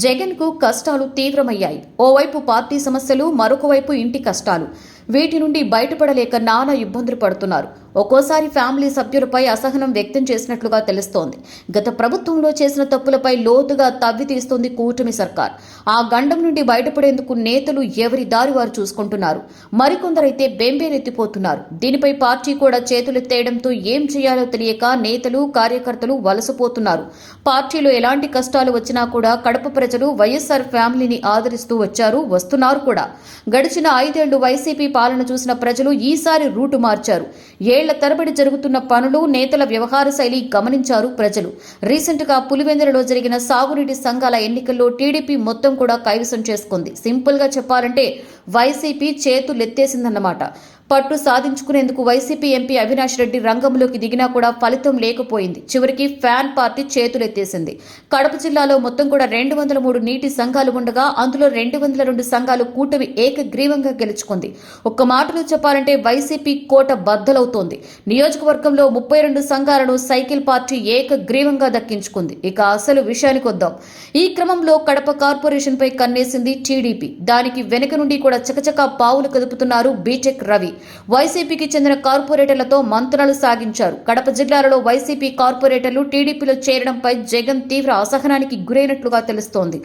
జగన్ కు కష్టాలు తీవ్రమయ్యాయి. ఓవైపు పార్టీ సమస్యలు, మరొక వైపు ఇంటి కష్టాలు. వీటి నుండి బయటపడలేక నానా ఇబ్బందులు పడుతున్నారు. ఒక్కోసారి ఫ్యామిలీ సభ్యులపై అసహనం వ్యక్తం చేసినట్లుగా తెలుస్తోంది. గత ప్రభుత్వంలో చేసిన తప్పులపై లోతుగా తవ్వి తీస్తోంది కూటమి సర్కార్. ఆ గండం నుండి బయటపడేందుకు నేతలు ఎవరి దారి వారు చూసుకుంటున్నారు. మరికొందరైతే బెంబేలెత్తిపోతున్నారు. దీనిపై పార్టీ కూడా చేతులెత్తేయడంతో ఏం చేయాలో తెలియక నేతలు, కార్యకర్తలు వలసపోతున్నారు. పార్టీలో ఎలాంటి కష్టాలు వచ్చినా కూడా కడప ప్రజలు వైఎస్ఆర్ ఫ్యామిలీని ఆదరిస్తూ వచ్చారు, వస్తున్నారు కూడా. గడిచిన 5 ఏళ్లు వైసీపీ పాలన చూసిన ప్రజలు ఈసారి రూటు మార్చారు. ఏళ్ల తరబడి జరుగుతున్న పనులు, నేతల వ్యవహార శైలి గమనించారు ప్రజలు. రీసెంట్ గా పులివెందులలో జరిగిన సాగునీటి సంఘాల ఎన్నికల్లో టీడీపీ మొత్తం కూడా కైవసం చేసుకుంది. సింపుల్ గా చెప్పాలంటే వైసీపీ చేతులెత్తేసిందన్నమాట. పట్టు సాధించుకునేందుకు వైసీపీ ఎంపీ అవినాష్ రెడ్డి రంగంలోకి దిగినా కూడా ఫలితం లేకపోయింది. చివరికి ఫ్యాన్ పార్టీ చేతులెత్తేసింది. కడప జిల్లాలో మొత్తం కూడా 203 నీటి సంఘాలు ఉండగా అందులో 202 సంఘాలు కూటమి ఏకగ్రీవంగా గెలుచుకుంది. ఒక్క మాటలో చెప్పాలంటే వైసీపీ కోట బద్దలవుతోంది. నియోజకవర్గంలో 32 సంఘాలను సైకిల్ పార్టీ ఏకగ్రీవంగా దక్కించుకుంది. ఇక అసలు విషయానికి వద్దాం. ఈ క్రమంలో కడప కార్పొరేషన్ పై కన్నేసింది టీడీపీ. దానికి వెనుక నుండి కూడా చకచకా పావులు కదుపుతున్నారు బీటెక్ రవి. వైసీపీకి చెందిన కార్పొరేటర్లతో మంత్రాలు సాగించారు. కడప జిల్లాలో వైసీపీ కార్పొరేటర్లు టీడీపీలో చేరడంపై జగన్ తీవ్ర అసహనానికి గురైనట్లుగా తెలుస్తోంది.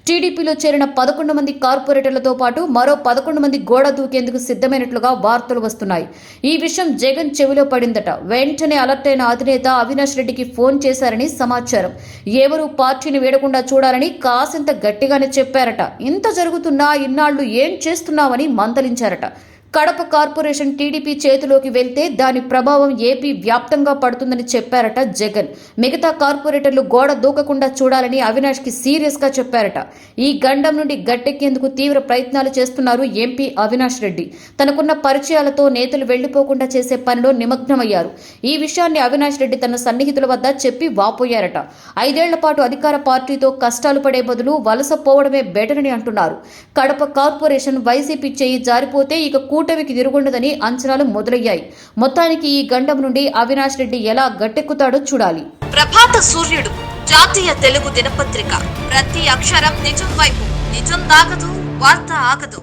టీడీపీలో చేరిన 11 మంది కార్పొరేటర్లతో పాటు మరో 11 మంది గోడ దూకేందుకు సిద్ధమైనట్లుగా వార్తలు వస్తున్నాయి. ఈ విషయం జగన్ చెవిలో పడిందట. వెంటనే అలర్ట్ అయిన అధినేత అవినాష్ రెడ్డికి ఫోన్ చేశారని సమాచారం. ఎవరూ పార్టీని వీడకుండా చూడాలని కాసింత గట్టిగానే చెప్పారట. ఇంత జరుగుతున్నా ఇన్నాళ్లు ఏం చేస్తున్నావని మందలించారట. కడప కార్పొరేషన్ టీడీపీ చేతిలోకి వెళ్తే దాని ప్రభావం ఏపీ వ్యాప్తంగా పడుతుందని చెప్పారట జగన్. మిగతా కార్పొరేటర్లు గోడ దూకకుండా చూడాలని అవినాష్ కి సీరియస్ గా చెప్పారట. ఈ గండం నుండి గట్టెక్కేందుకు తీవ్ర ప్రయత్నాలు చేస్తున్నారు ఎంపీ అవినాష్ రెడ్డి. తనకున్న పరిచయాలతో నేతలు వెళ్లిపోకుండా చేసే పనిలో నిమగ్నమయ్యారు. ఈ విషయాన్ని అవినాష్ రెడ్డి తన సన్నిహితుల వద్ద చెప్పి వాపోయారట. 5 ఏళ్ల పాటు అధికార పార్టీతో కష్టాలు పడే బదులు వలస పోవడమే బెటర్ అని అంటున్నారు. కడప కార్పొరేషన్ వైసీపీ చేయి జారిపోతే ఇక కూటమికి తిరుగుండదని అంచనాలు మొదలయ్యాయి. మొత్తానికి ఈ గండం నుండి అవినాష్ రెడ్డి ఎలా గట్టెక్కుతాడో చూడాలి. ప్రభాత సూర్యుడు జాతీయ తెలుగు దినపత్రిక. ప్రతి అక్షరం నిజం వైపు. నిజం దాగదు, వార్త ఆగదు.